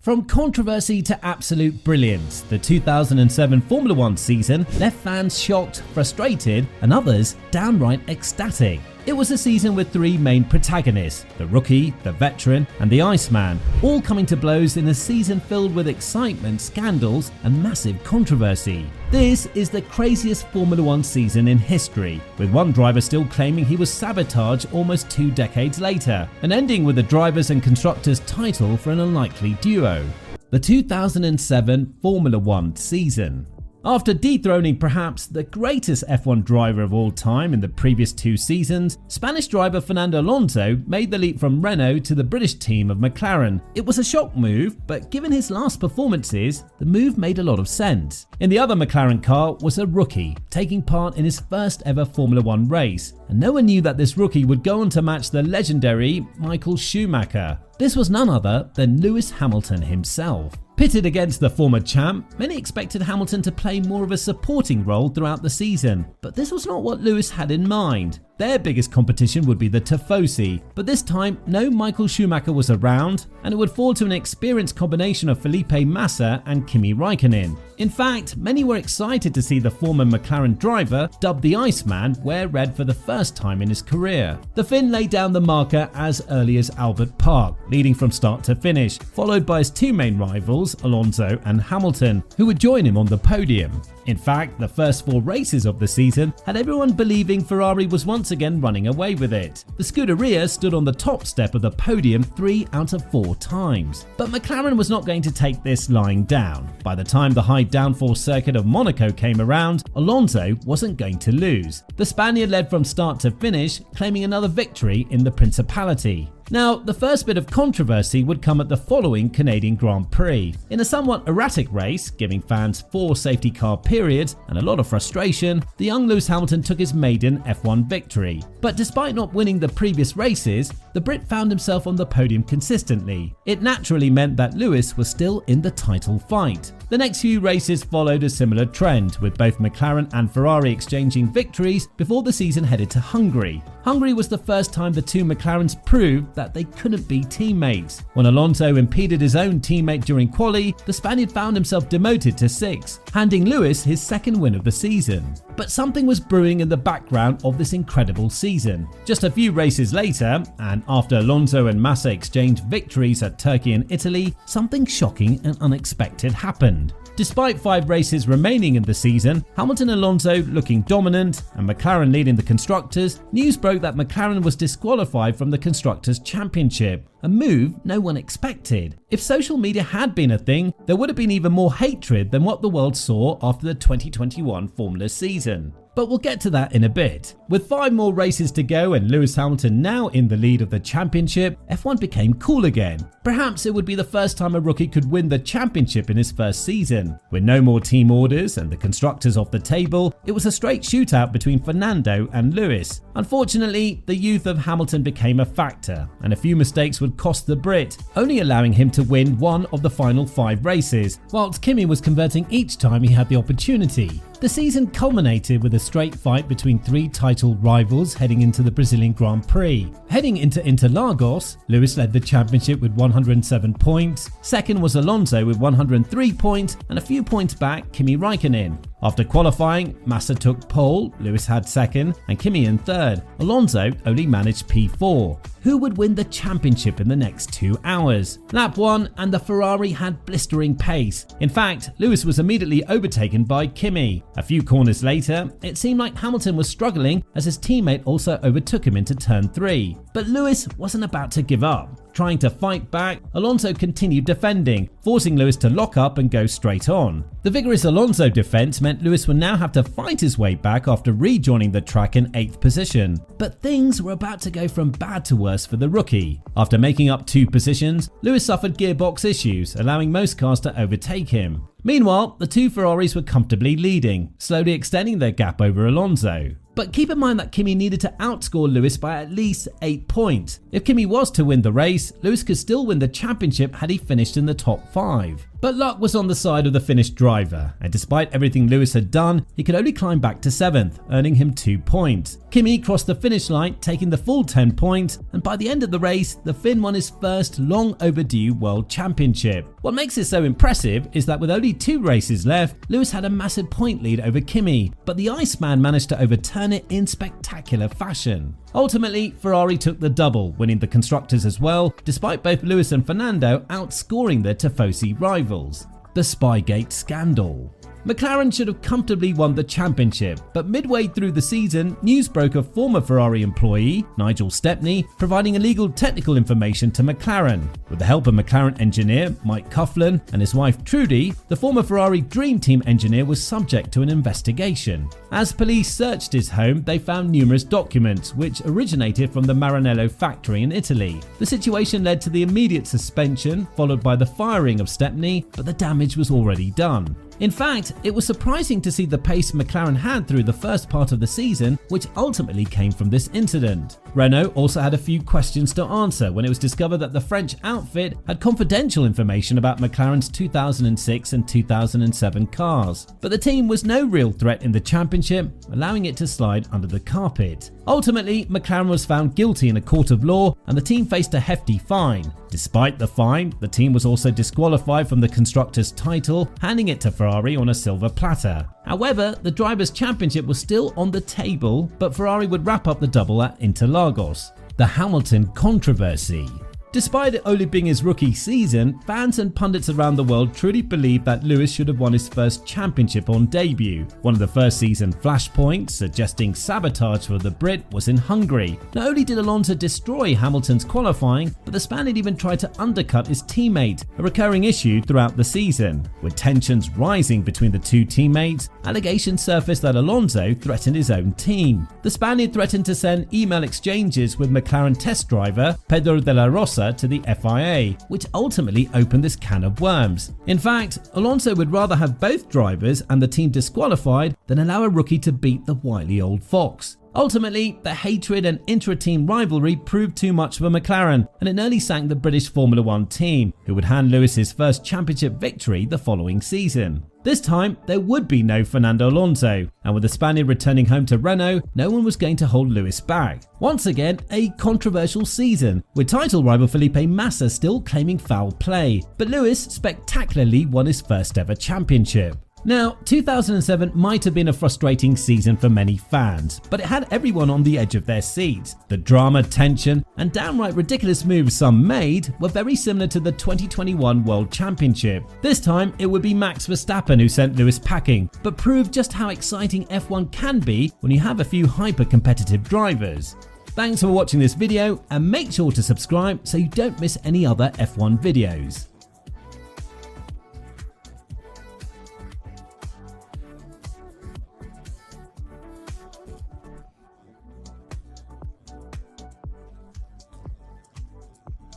From controversy to absolute brilliance, the 2007 Formula One season left fans shocked, frustrated, and others downright ecstatic. It was a season with three main protagonists, the rookie, the veteran, and the Iceman, all coming to blows in a season filled with excitement, scandals, and massive controversy. This is the craziest Formula One season in history, with one driver still claiming he was sabotaged almost 2 decades later, and ending with the drivers and constructors title for an unlikely duo. The 2007 Formula One season. After dethroning perhaps the greatest F1 driver of all time in the previous 2 seasons, Spanish driver Fernando Alonso made the leap from Renault to the British team of McLaren. It was a shock move, but given his last performances, the move made a lot of sense. In the other McLaren car was a rookie, taking part in his first ever Formula One race, and no one knew that this rookie would go on to match the legendary Michael Schumacher. This was none other than Lewis Hamilton himself. Pitted against the former champ, many expected Hamilton to play more of a supporting role throughout the season, but this was not what Lewis had in mind. Their biggest competition would be the Tifosi, but this time no Michael Schumacher was around, and it would fall to an experienced combination of Felipe Massa and Kimi Raikkonen. In fact, many were excited to see the former McLaren driver, dubbed the Iceman, wear red for the first time in his career. The Finn laid down the marker as early as Albert Park, leading from start to finish, followed by his 2 main rivals, Alonso and Hamilton, who would join him on the podium. In fact, the first 4 races of the season had everyone believing Ferrari was once again running away with it. The Scuderia stood on the top step of the podium 3 out of 4 times. But McLaren was not going to take this lying down. By the time the high downforce circuit of Monaco came around, Alonso wasn't going to lose. The Spaniard led from start to finish, claiming another victory in the Principality. Now, the first bit of controversy would come at the following Canadian Grand Prix. In a somewhat erratic race, giving fans 4 safety car periods and a lot of frustration, the young Lewis Hamilton took his maiden F1 victory. But despite not winning the previous races, the Brit found himself on the podium consistently. It naturally meant that Lewis was still in the title fight. The next few races followed a similar trend, with both McLaren and Ferrari exchanging victories before the season headed to Hungary. Hungary was the first time the 2 McLarens proved that they couldn't be teammates. When Alonso impeded his own teammate during quali, the Spaniard found himself demoted to 6th, handing Lewis his 2nd win of the season. But something was brewing in the background of this incredible season. Just a few races later, and after Alonso and Massa exchanged victories at Turkey and Italy, something shocking and unexpected happened. Despite 5 races remaining in the season, Hamilton and Alonso looking dominant and McLaren leading the constructors, news broke that McLaren was disqualified from the Constructors' Championship, a move no one expected. If social media had been a thing, there would have been even more hatred than what the world saw after the 2021 Formula season. But we'll get to that in a bit. With 5 more races to go and Lewis Hamilton now in the lead of the championship, F1 became cool again. Perhaps it would be the first time a rookie could win the championship in his first season. With no more team orders and the constructors off the table, it was a straight shootout between Fernando and Lewis. Unfortunately, the youth of Hamilton became a factor, and a few mistakes would cost the Brit, only allowing him to win 1 of the final 5 races, whilst Kimi was converting each time he had the opportunity. The season culminated with a straight fight between 3 title rivals heading into the Brazilian Grand Prix. Heading into Interlagos, Lewis led the championship with 107 points, 2nd was Alonso with 103 points, and a few points back Kimi Raikkonen. After qualifying, Massa took pole, Lewis had 2nd, and Kimi in 3rd. Alonso only managed P4. Who would win the championship in the next 2 hours? Lap 1 and the Ferrari had blistering pace. In fact, Lewis was immediately overtaken by Kimi. A few corners later, it seemed like Hamilton was struggling as his teammate also overtook him into turn 3. But Lewis wasn't about to give up. Trying to fight back, Alonso continued defending, forcing Lewis to lock up and go straight on. The vigorous Alonso defense meant Lewis would now have to fight his way back after rejoining the track in 8th position. But things were about to go from bad to worse for the rookie. After making up 2 positions, Lewis suffered gearbox issues, allowing most cars to overtake him. Meanwhile, the 2 Ferraris were comfortably leading, slowly extending their gap over Alonso. But keep in mind that Kimi needed to outscore Lewis by at least 8 points. If Kimi was to win the race, Lewis could still win the championship had he finished in the top 5. But luck was on the side of the Finnish driver, and despite everything Lewis had done, he could only climb back to 7th, earning him 2 points. Kimi crossed the finish line, taking the full 10 points, and by the end of the race, the Finn won his first long overdue World Championship. What makes it so impressive is that with only 2 races left, Lewis had a massive point lead over Kimi, but the Iceman managed to overturn it in spectacular fashion. Ultimately, Ferrari took the double, winning the constructors as well, despite both Lewis and Fernando outscoring their Tifosi rivals. The Spygate scandal. McLaren should have comfortably won the championship, but midway through the season, news broke of former Ferrari employee, Nigel Stepney, providing illegal technical information to McLaren. With the help of McLaren engineer Mike Coughlin and his wife Trudy, the former Ferrari Dream Team engineer was subject to an investigation. As police searched his home, they found numerous documents, which originated from the Maranello factory in Italy. The situation led to the immediate suspension, followed by the firing of Stepney, but the damage was already done. In fact, it was surprising to see the pace McLaren had through the first part of the season, which ultimately came from this incident. Renault also had a few questions to answer when it was discovered that the French outfit had confidential information about McLaren's 2006 and 2007 cars. But the team was no real threat in the championship, allowing it to slide under the carpet. Ultimately, McLaren was found guilty in a court of law and the team faced a hefty fine. Despite the fine, the team was also disqualified from the Constructors' title, handing it to Ferrari on a silver platter. However, the Drivers' Championship was still on the table, but Ferrari would wrap up the double at Interlagos. The Hamilton controversy. Despite it only being his rookie season, fans and pundits around the world truly believe that Lewis should have won his first championship on debut. One of the first season flashpoints suggesting sabotage for the Brit was in Hungary. Not only did Alonso destroy Hamilton's qualifying, but the Spaniard even tried to undercut his teammate, a recurring issue throughout the season. With tensions rising between the two teammates, allegations surfaced that Alonso threatened his own team. The Spaniard threatened to send email exchanges with McLaren test driver Pedro de la Rosa to the FIA, which ultimately opened this can of worms. In fact, Alonso would rather have both drivers and the team disqualified than allow a rookie to beat the wily old fox. Ultimately, the hatred and intra-team rivalry proved too much for McLaren, and it nearly sank the British Formula One team, who would hand Lewis his first championship victory the following season. This time, there would be no Fernando Alonso, and with the Spaniard returning home to Renault, no one was going to hold Lewis back. Once again, a controversial season, with title rival Felipe Massa still claiming foul play, but Lewis spectacularly won his first ever championship. Now, 2007 might have been a frustrating season for many fans, but it had everyone on the edge of their seats. The drama, tension, and downright ridiculous moves some made were very similar to the 2021 World Championship. This time, it would be Max Verstappen who sent Lewis packing, but proved just how exciting F1 can be when you have a few hyper-competitive drivers. Thanks for watching this video, and make sure to subscribe so you don't miss any other F1 videos.